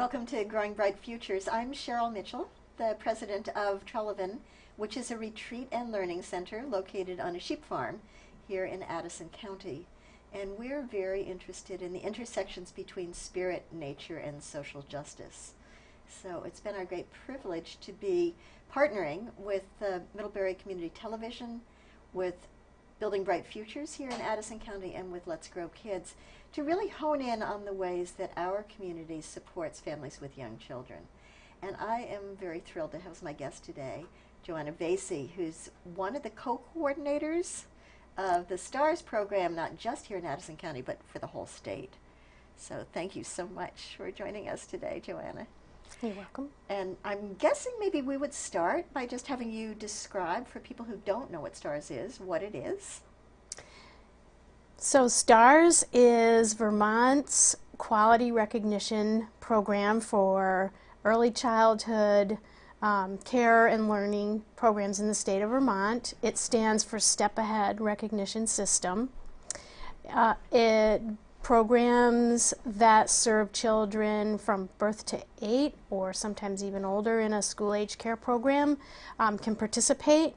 Welcome to Growing Bright Futures. I'm Cheryl Mitchell, the president of Treleven, which is a retreat and learning center located on a sheep farm here in Addison County. And we're very interested in the intersections between spirit, nature, and social justice. So it's been our great privilege to be partnering with Middlebury Community Television, with Building Bright Futures here in Addison County, and with Let's Grow Kids, to really hone in on the ways that our community supports families with young children. And I am very thrilled to have as my guest today Johanna Vaczy, who's one of the co-coordinators of the STARS program, not just here in Addison County, but for the whole state. So thank you so much for joining us today, Johanna. You're welcome. And I'm guessing maybe we would start by just having you describe, for people who don't know what STARS is, what it is. So STARS is Vermont's quality recognition program for early childhood care and learning programs in the state of Vermont. It stands for Step Ahead Recognition System. It programs that serve children from birth to 8 or sometimes even older in a school-age care program can participate.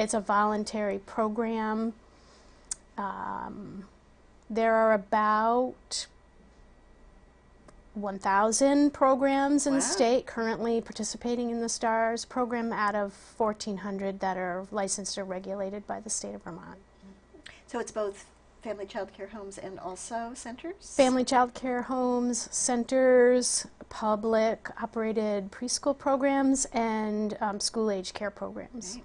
It's a voluntary program. There are about 1,000 programs in the state currently participating in the STARS program out of 1,400 that are licensed or regulated by the state of Vermont. So it's both family child care homes and also centers? Family child care homes, centers, public operated preschool programs, and school-age care programs. Right.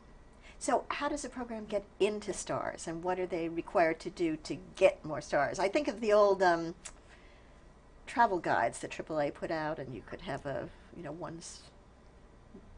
So how does a program get into STARS, and what are they required to do to get more STARS? I think of the old travel guides that AAA put out, and you could have a,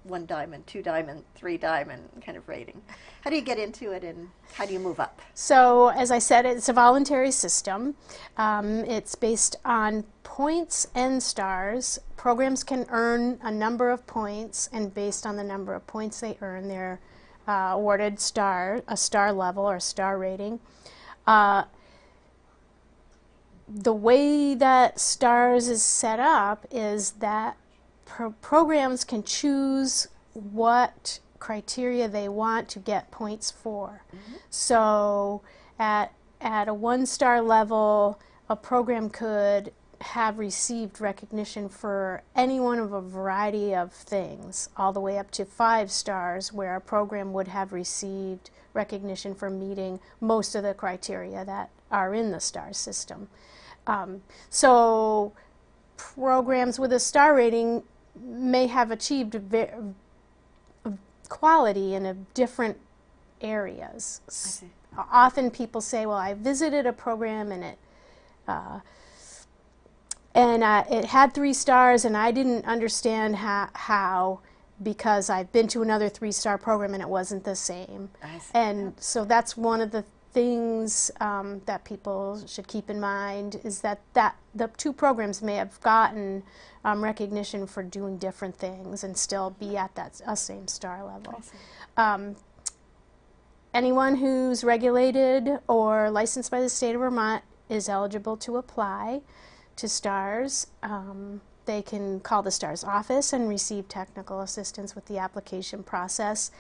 one diamond, 2 diamond, 3 diamond kind of rating. How do you get into it, and how do you move up? So, as I said, it's a voluntary system. It's based on points and stars. Programs can earn a number of points, and based on the number of points they earn, they're awarded a star level or star rating. The way that STARS is set up is that programs can choose what criteria they want to get points for. Mm-hmm. So at a 1-star level, a program could have received recognition for any one of a variety of things, all the way up to 5 stars, where a program would have received recognition for meeting most of the criteria that are in the STAR system. So programs with a star rating may have achieved quality in different areas. Often people say, well, I visited a program and it had 3 stars, and I didn't understand how because I've been to another 3-star program and it wasn't the same. And so that's one of the things that people should keep in mind, is that the 2 programs may have gotten recognition for doing different things and still be at that same star level. Anyone who's regulated or licensed by the state of Vermont is eligible to apply to STARS. They can call the STARS office and receive technical assistance with the application process,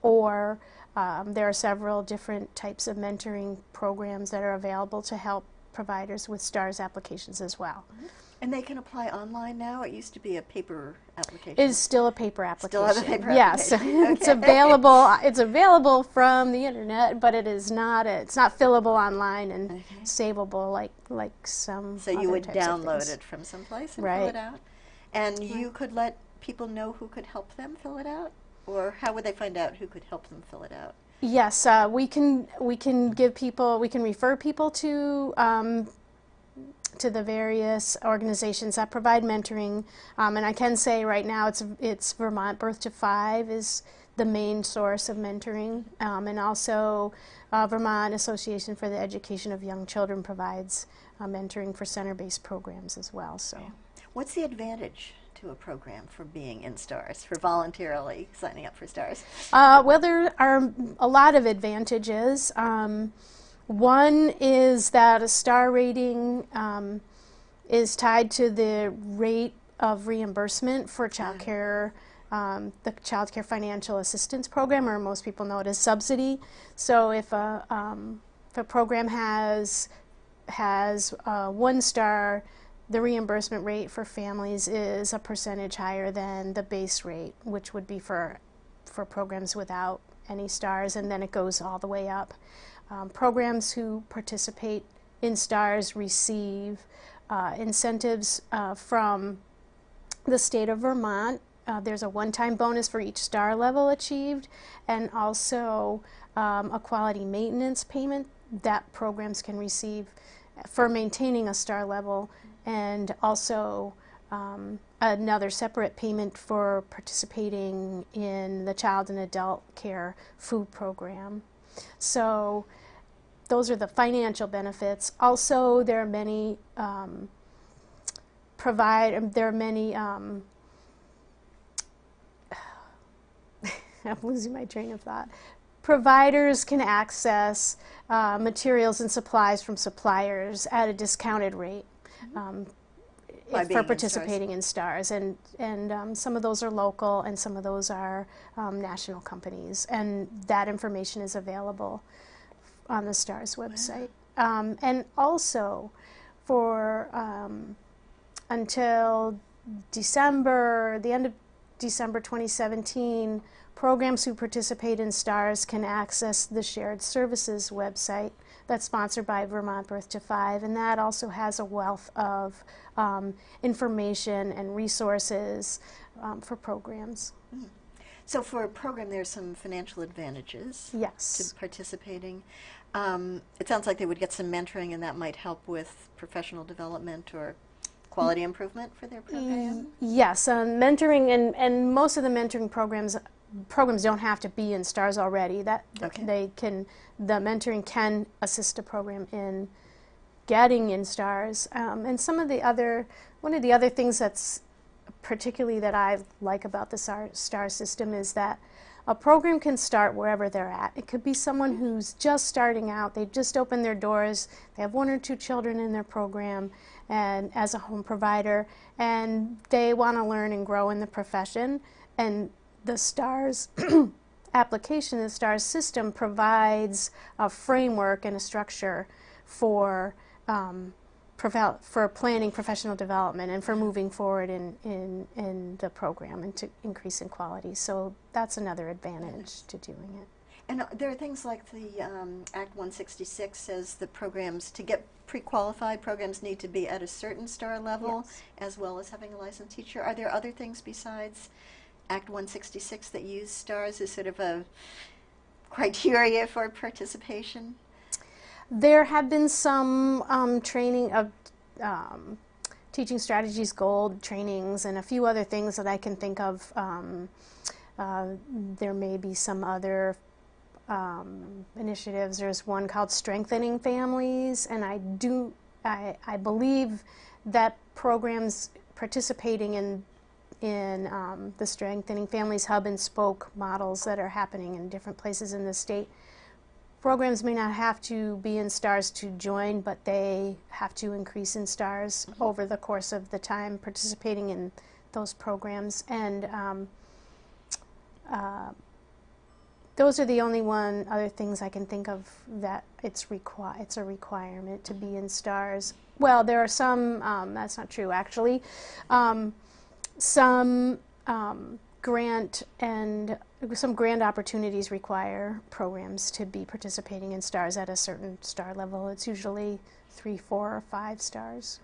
or there are several different types of mentoring programs that are available to help providers with STARS applications as well. Mm-hmm. And they can apply online now? It used to be a paper application. It is still a paper application. Still have a paper yes. application. Okay. It's available. It's available from the internet, but it's not fillable online and savable like some. So you would download it from someplace and fill it out, and you could let people know who could help them fill it out, or how would they find out who could help them fill it out? Yes, we can refer people to the various organizations that provide mentoring, and I can say right now it's Vermont Birth to 5 is the main source of mentoring, and also Vermont Association for the Education of Young Children provides mentoring for center-based programs as well. So, what's the advantage to a program for being in STARS, for voluntarily signing up for STARS? Well, there are a lot of advantages. One is that a star rating is tied to the rate of reimbursement for childcare, the childcare financial assistance program, or most people know it as subsidy. So if a program has 1 star, the reimbursement rate for families is a percentage higher than the base rate, which would be for programs without any stars, and then it goes all the way up. Programs who participate in stars receive incentives from the state of Vermont. There's a one-time bonus for each star level achieved, and also a quality maintenance payment that programs can receive for maintaining a star level, and also another separate payment for participating in the child and adult care food program. So those are the financial benefits. Also, there are many I'm losing my train of thought. Providers can access materials and supplies from suppliers at a discounted rate for participating in stars. And some of those are local and some of those are national companies. And that information is available on the STARS website. Wow. And also for until the end of December 2017, programs who participate in STARS can access the Shared Services website that's sponsored by Vermont Birth to 5, and that also has a wealth of information and resources for programs. Mm. So for a program, there's some financial advantages to participating. It sounds like they would get some mentoring, and that might help with professional development or quality improvement for their program? Yes, mentoring, and most of the mentoring programs don't have to be in STARS already. The mentoring can assist a program in getting in STARS. And one of the other things that's particularly that I like about the STARS system is that a program can start wherever they're at. It could be someone who's just starting out, they just opened their doors, they have 1 or 2 children in their program and as a home provider, and they want to learn and grow in the profession. And the STARS application, the STARS system provides a framework and a structure for planning professional development and for moving forward in the program and to increase in quality. So that's another advantage to doing it. And there are things like the Act 166 says the programs, to get pre-qualified, programs need to be at a certain star level, as well as having a licensed teacher. Are there other things besides Act 166 that use stars as sort of a criteria for participation? There have been some training of Teaching Strategies Gold trainings and a few other things that I can think of. There may be some other initiatives. There's one called Strengthening Families, and I believe that programs participating in the Strengthening Families Hub and Spoke models that are happening in different places in the state. Programs may not have to be in STARS to join, but they have to increase in STARS over the course of the time participating in those programs. And those are the only other things I can think of that it's a requirement to be in STARS. Well, there are some, that's not true actually, some grant opportunities require programs to be participating in STARS at a certain star level. It's usually 3, 4, or 5 stars.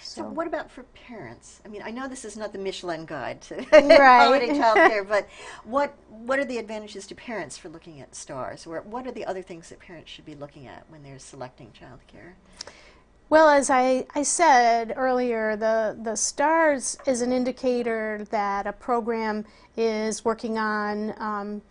So what about for parents? I mean, I know this is not the Michelin guide to quality childcare, but what are the advantages to parents for looking at STARS? Or what are the other things that parents should be looking at when they're selecting childcare? Well, as I said earlier, the STARS is an indicator that a program is working on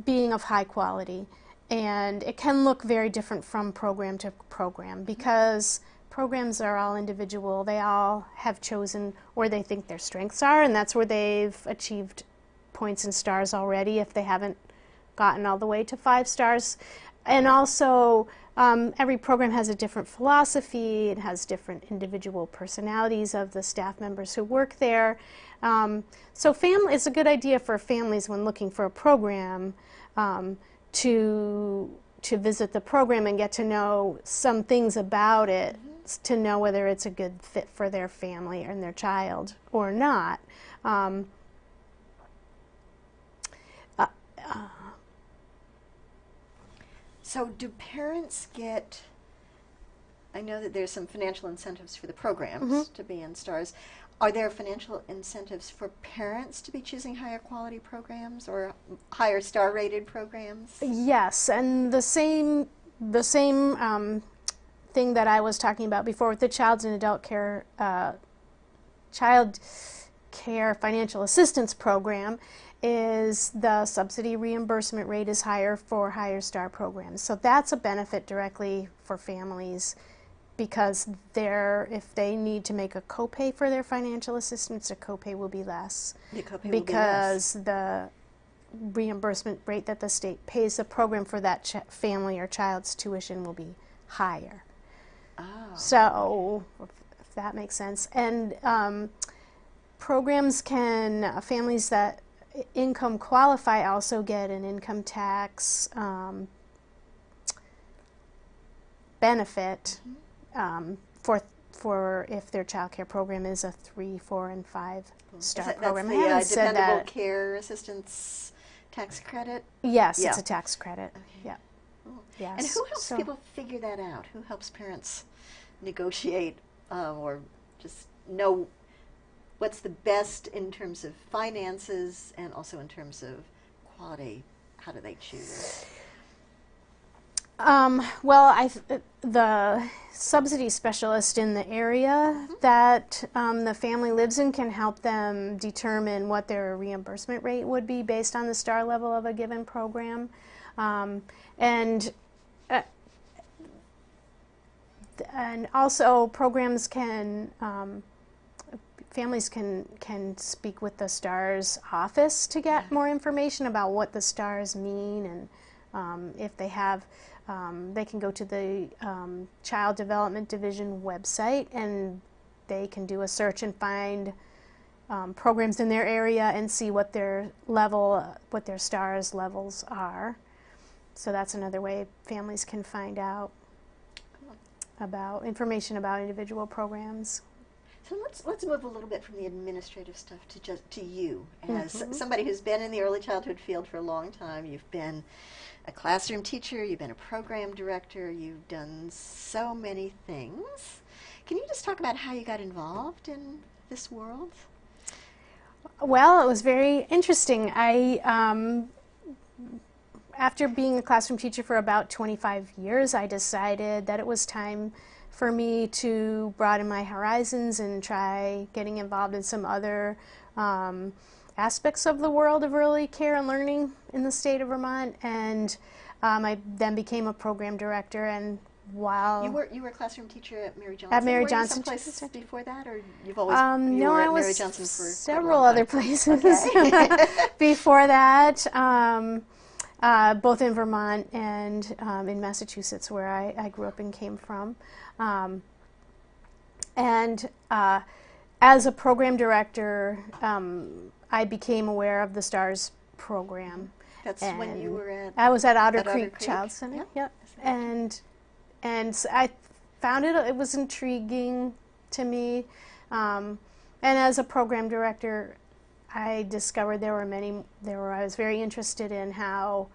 being of high quality. And it can look very different from program to program because programs are all individual. They all have chosen where they think their strengths are, and that's where they've achieved points in STARS already if they haven't gotten all the way to 5 stars. And also, every program has a different philosophy. It has different individual personalities of the staff members who work there. So it's a good idea for families when looking for a program to visit the program and get to know some things about it, to know whether it's a good fit for their family and their child or not. So do parents get, I know that there's some financial incentives for the programs to be in STARS. Are there financial incentives for parents to be choosing higher quality programs or higher star rated programs? Yes, and the same thing that I was talking about before with the child and adult care financial assistance program is the subsidy reimbursement rate is higher for higher star programs. So that's a benefit directly for families, because if they need to make a copay for their financial assistance, the copay will be less. The copay will be because less. The reimbursement rate that the state pays the program for that family or child's tuition will be higher. Oh. So, if that makes sense. And families that income qualify also get an income tax benefit for if their child care program is a 3, 4, and 5-star program. That's the Dependable Care Assistance Tax Credit? Yes, it's a tax credit. Okay. Yeah. Cool. Yes. And who helps people figure that out? Who helps parents negotiate or just know what's the best in terms of finances and also in terms of quality? How do they choose? Well, the subsidy specialist in the area that the family lives in can help them determine what their reimbursement rate would be based on the star level of a given program. And also programs families can speak with the STARS office to get more information about what the STARS mean, and if they have, they can go to the Child Development Division website and they can do a search and find programs in their area and see what their STARS levels are. So that's another way families can find out about information about individual programs. So let's move a little bit from the administrative stuff to you as somebody who's been in the early childhood field for a long time. You've been a classroom teacher, you've been a program director, you've done so many things. Can you just talk about how you got involved in this world? Well, it was very interesting. After being a classroom teacher for about 25 years, I decided that it was time for me to broaden my horizons and try getting involved in some other aspects of the world of early care and learning in the state of Vermont. And I then became a program director. And while you were a classroom teacher at Mary Johnson. At Mary were Johnson. You someplace before that, or you've always no, were I at was Mary Johnson for several other places Okay. before that. Both in Vermont and in Massachusetts, where I grew up and came from. As a program director, I became aware of the STARS program. That's when you were at... I was at Otter Otter Creek Creek? Child Center. Yeah. Yep. And so I found it was intriguing to me. And as a program director, I discovered I was very interested in how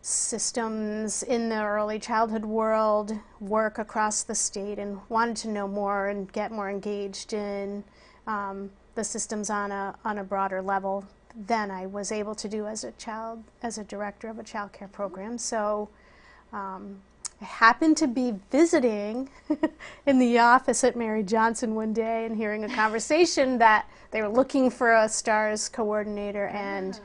systems in the early childhood world work across the state, and wanted to know more and get more engaged in the systems on a broader level than I was able to do as a director of a child care program. So I happened to be visiting in the office at Mary Johnson one day and hearing a conversation that they were looking for a STARS coordinator, and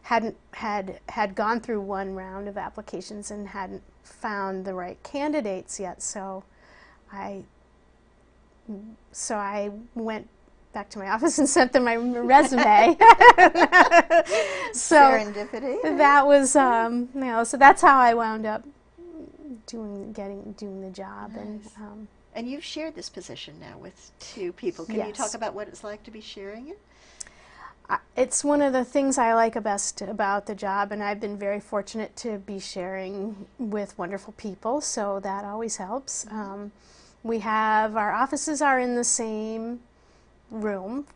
had gone through one round of applications and hadn't found the right candidates yet. So I went back to my office and sent them my resume. So serendipity. that was, so that's how I wound up doing the job. Nice. And you've shared this position now with 2 people. Can Yes. you talk about what it's like to be sharing it? It's one of the things I like best about the job, and I've been very fortunate to be sharing with wonderful people, so that always helps. We have, our offices are in the same room,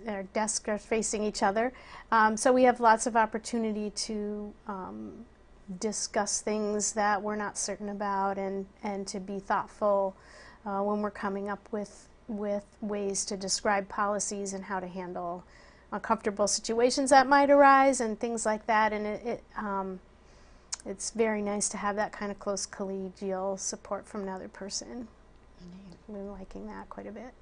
our desks are facing each other, so we have lots of opportunity to discuss things that we're not certain about, and to be thoughtful when we're coming up with ways to describe policies and how to handle uncomfortable situations that might arise and things like that. And it's very nice to have that kind of close collegial support from another person. I've been liking that quite a bit.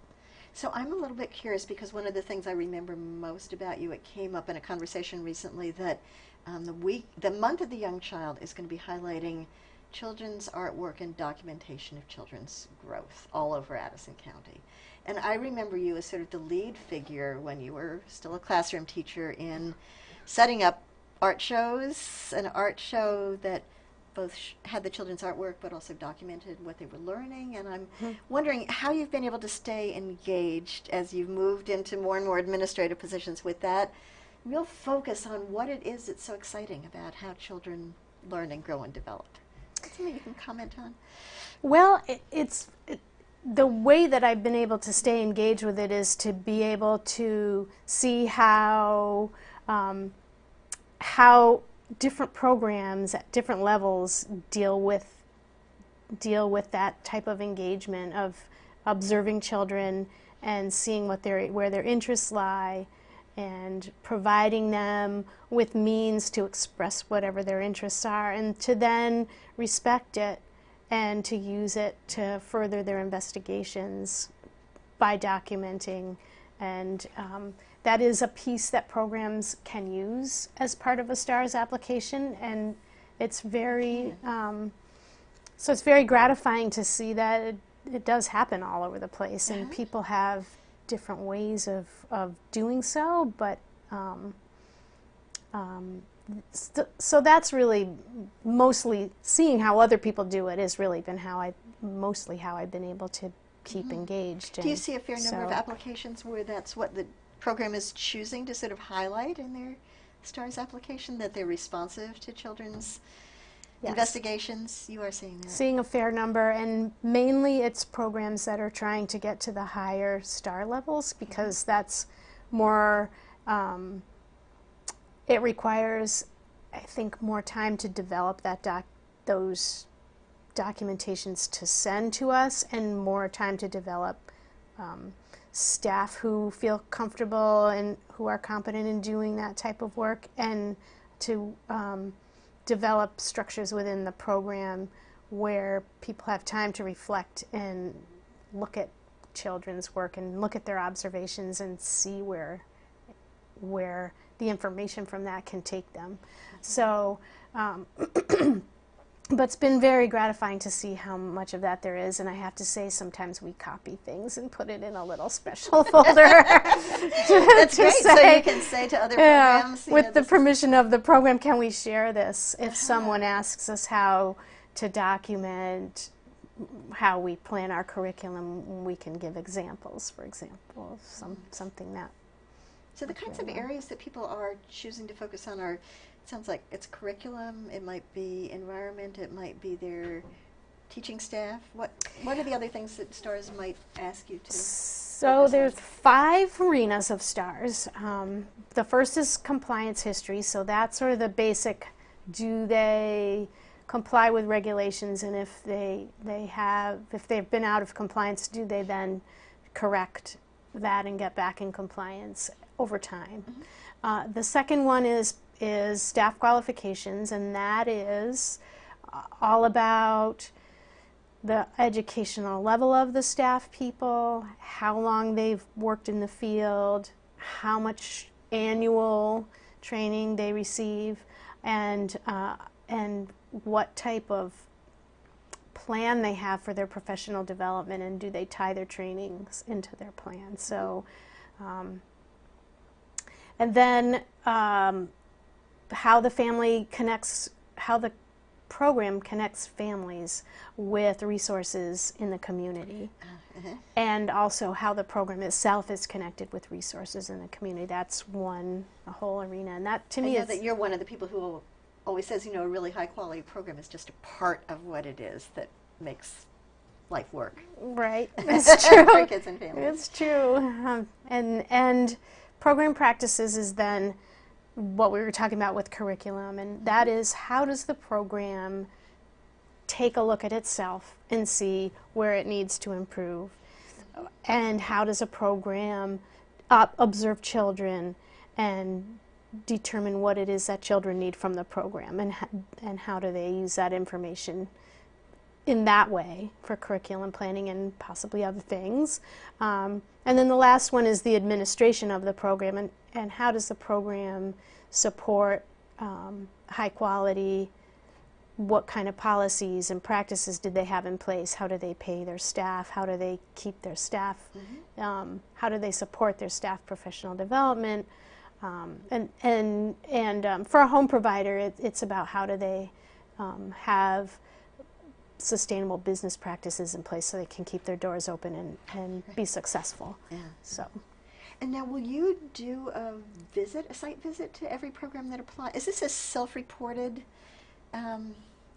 So I'm a little bit curious, because one of the things I remember most about you, it came up in a conversation recently, that the month of the young child is going to be highlighting children's artwork and documentation of children's growth all over Addison County. And I remember you as sort of the lead figure when you were still a classroom teacher in setting up art shows, an art show that both had the children's artwork but also documented what they were learning. And I'm wondering how you've been able to stay engaged as you've moved into more and more administrative positions with that real focus on what it is that's so exciting about how children learn and grow and develop. Something you can comment on? Well, the way that I've been able to stay engaged with it is to be able to see how different programs at different levels deal with that type of engagement of observing children and seeing where their interests lie, and providing them with means to express whatever their interests are, and to then respect it and to use it to further their investigations by documenting. And that is a piece that programs can use as part of a STARS application, and it's very so it's very gratifying to see that it does happen all over the place, and people have different ways of doing so, but so that's really mostly seeing how other people do it has really been how I've been able to keep engaged. Do you see a fair number of applications where that's what the program is choosing to sort of highlight in their STARS application, that they're responsive to children's investigations? You are seeing that. Seeing a fair number, and mainly it's programs that are trying to get to the higher STAR levels, because that's more, it requires, I think, more time to develop those documentations to send to us, and more time to develop staff who feel comfortable and who are competent in doing that type of work, and to develop structures within the program where people have time to reflect and look at children's work and look at their observations and see where the information from that can take them. So but it's been very gratifying to see how much of that there is, and I have to say sometimes we copy things and put it in a little special folder. That's great, so you can say to other programs, with the permission of the program, can we share this? If someone asks us how to document how we plan our curriculum, we can give examples, for example, something that. So the kinds of areas that people are choosing to focus on are, it sounds like it's curriculum, it might be environment, it might be their teaching staff. What are the other things that STARS might ask you to? So there's 5 arenas of STARS. The first is compliance history, so that's sort of the basic, do they comply with regulations, and if they've been out of compliance, do they then correct that and get back in compliance over time. The second one is staff qualifications, and that is all about the educational level of the staff people, how long they've worked in the field, how much annual training they receive, and what type of plan they have for their professional development, and do they tie their trainings into their plan. So And then how the program connects families with resources in the community, and also how the program itself is connected with resources in the community. That's a whole arena, and that to me is that you're one of the people who always says, a really high quality program is just a part of what it is that makes life work. Right, it's true. For kids and families. It's true, and program practices is then what we were talking about with curriculum, and that is, how does the program take a look at itself and see where it needs to improve, and how does a program observe children and determine what it is that children need from the program, and how do they use that information in that way for curriculum planning and possibly other things. And then the last one is the administration of the program, and how does the program support high quality, what kind of policies and practices did they have in place, how do they pay their staff, how do they keep their staff, how do they support their staff professional development, and for a home provider it's about how do they have sustainable business practices in place so they can keep their doors open and be successful. Yeah. So. And now, will you do a site visit to every program that applies? Is this a self-reported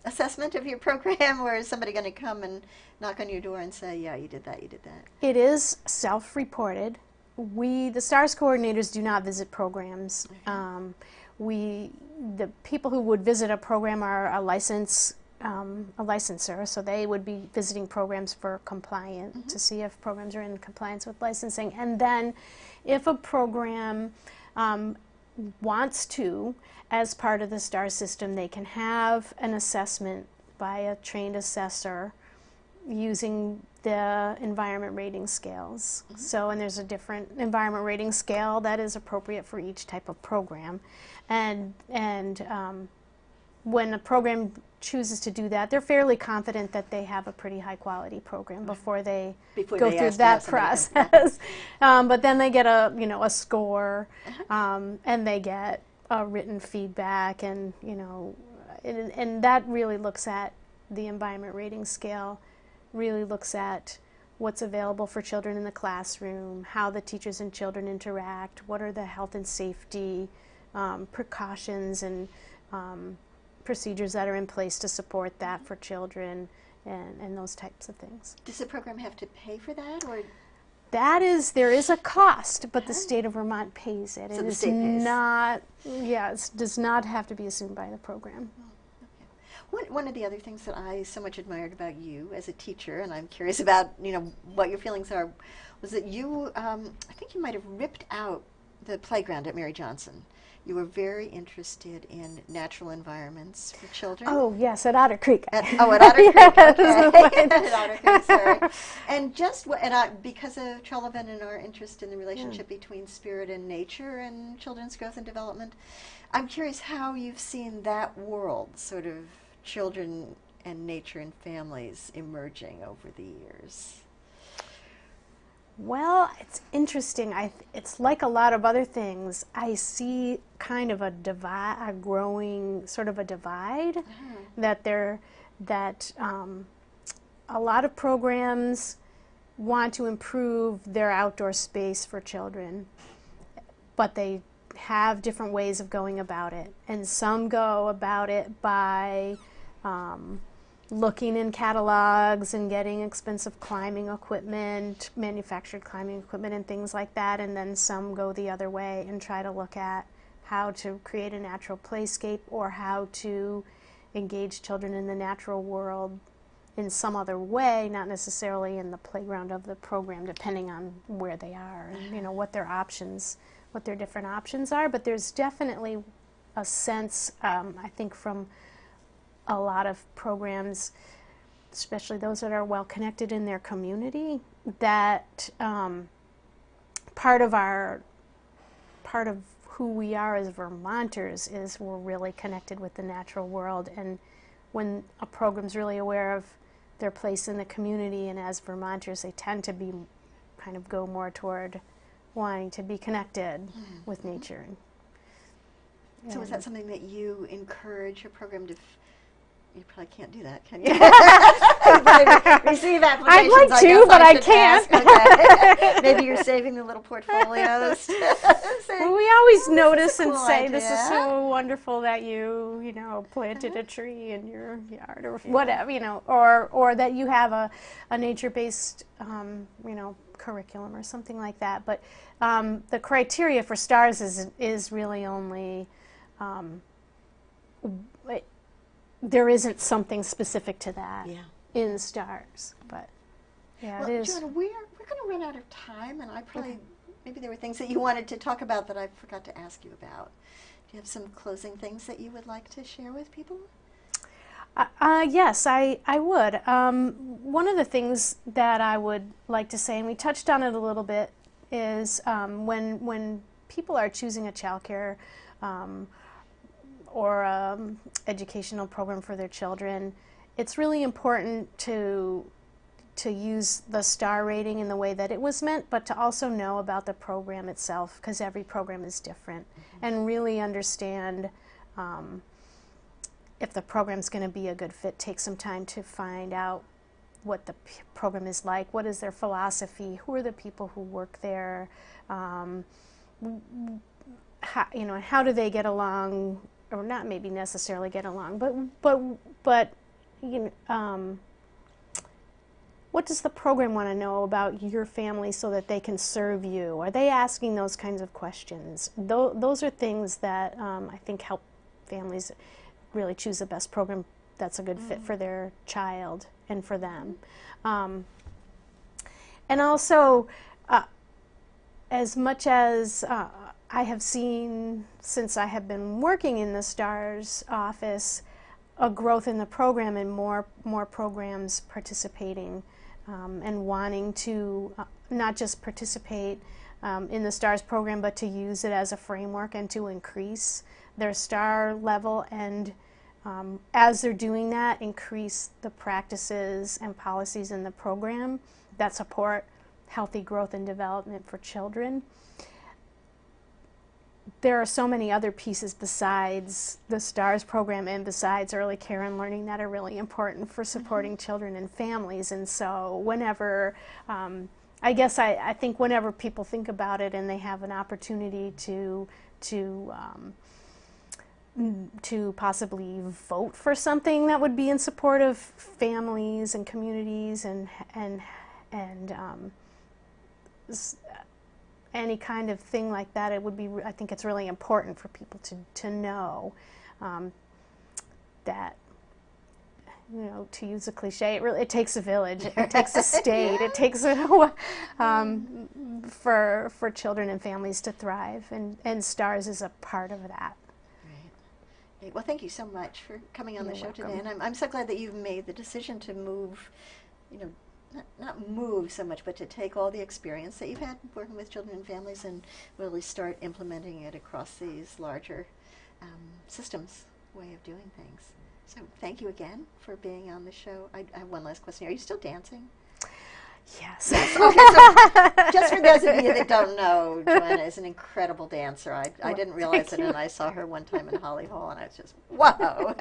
assessment of your program, or is somebody going to come and knock on your door and say, yeah, you did that, you did that? It is self-reported. The STARS coordinators do not visit programs. The people who would visit a program are a licensor, so they would be visiting programs for compliance, to see if programs are in compliance with licensing. And then if a program wants to, as part of the STAR system, they can have an assessment by a trained assessor using the environment rating scales. So, and there's a different environment rating scale that is appropriate for each type of program. And when a program chooses to do that, they're fairly confident that they have a pretty high quality program before they go through that process. But then they get a score, and they get a written feedback, and and that really looks at the environment rating scale, really looks at what's available for children in the classroom, how the teachers and children interact, what are the health and safety precautions and procedures that are in place to support that for children, and those types of things. Does the program have to pay for that, or? There is a cost, but the state of Vermont pays it. So it the is state pays. It does not have to be assumed by the program. One of the other things that I so much admired about you as a teacher, and I'm curious about what your feelings are, was that you, I think you might have ripped out the playground at Mary Johnson. You were very interested in natural environments for children. Oh, yes, at Otter Creek. At Otter Creek, okay. At Otter Creek, sorry. And because of Treleven and our interest in the relationship between spirit and nature and children's growth and development, I'm curious how you've seen that world, sort of children and nature and families, emerging over the years. Well, it's interesting. It's like a lot of other things. I see kind of a growing sort of a divide, that a lot of programs want to improve their outdoor space for children, but they have different ways of going about it. And some go about it by looking in catalogs and getting expensive climbing equipment, manufactured climbing equipment and things like that, and then some go the other way and try to look at how to create a natural playscape or how to engage children in the natural world in some other way, not necessarily in the playground of the program, depending on where they are and what their options, what their different options are. But there's definitely a sense, I think, from a lot of programs, especially those that are well connected in their community, that part of who we are as Vermonters is we're really connected with the natural world. And when a program's really aware of their place in the community, and as Vermonters, they tend to be go more toward wanting to be connected with nature. So is that something that you encourage your program to? You probably can't do that, can you? Receive applications. I'd like to, but I can't. Okay. Maybe you're saving the little portfolios. Well, we always notice and cool say, idea. "This is so wonderful that you planted a tree in your yard, or whatever, or that you have a nature-based, curriculum or something like that." But the criteria for STARS is really only. There isn't something specific to that in STARS, but it is. Johanna, we're going to run out of time, and maybe there were things that you wanted to talk about that I forgot to ask you about. Do you have some closing things that you would like to share with people? Yes, I would. One of the things that I would like to say, and we touched on it a little bit, is when people are choosing a childcare or educational program for their children, it's really important to use the STAR rating in the way that it was meant, but to also know about the program itself, because every program is different, and really understand if the program's going to be a good fit. Take some time to find out what the program is like, what is their philosophy, who are the people who work there, how do they get along, or not maybe necessarily get along, but what does the program want to know about your family so that they can serve you? Are they asking those kinds of questions? Those are things that I think help families really choose the best program that's a good fit for their child and for them. And also, as much as I have seen, since I have been working in the STARS office, a growth in the program and more programs participating and wanting to not just participate in the STARS program, but to use it as a framework and to increase their STAR level, and as they're doing that, increase the practices and policies in the program that support healthy growth and development for children. There are so many other pieces besides the STARS program and besides early care and learning that are really important for supporting children and families. And so whenever, I think whenever people think about it and they have an opportunity to possibly vote for something that would be in support of families and communities and any kind of thing like that, it would be. I think it's really important for people to know that, to use a cliche, it takes a village, it takes a state, it takes for children and families to thrive, and STARS is a part of that. Great. Well, thank you so much for coming on the show welcome. today, and I'm so glad that you've made the decision to move, not move so much, but to take all the experience that you've had working with children and families and really start implementing it across these larger systems way of doing things. So thank you again for being on the show. I have one last question. Are you still dancing? Yes. Okay, so just for those of you that don't know, Johanna is an incredible dancer. I didn't realize it, and I saw her one time in Holly Hall, and I was just, whoa.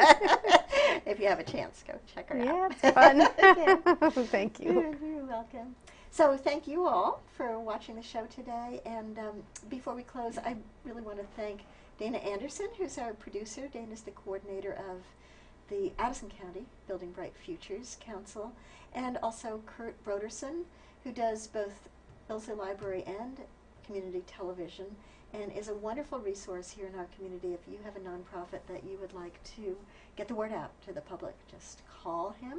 If you have a chance, go check her out. Yeah, it's fun. Yeah. Thank you. You're welcome. So thank you all for watching the show today. And before we close, I really want to thank Dana Anderson, who's our producer. Dana's the coordinator of the Addison County Building Bright Futures Council, and also Kurt Broderson, who does both Ilse Library and Community Television, and is a wonderful resource here in our community. If you have a nonprofit that you would like to get the word out to the public, just call him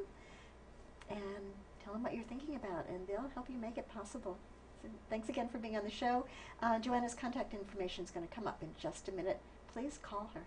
and tell him what you're thinking about, and they'll help you make it possible. So thanks again for being on the show. Johanna's contact information is going to come up in just a minute. Please call her.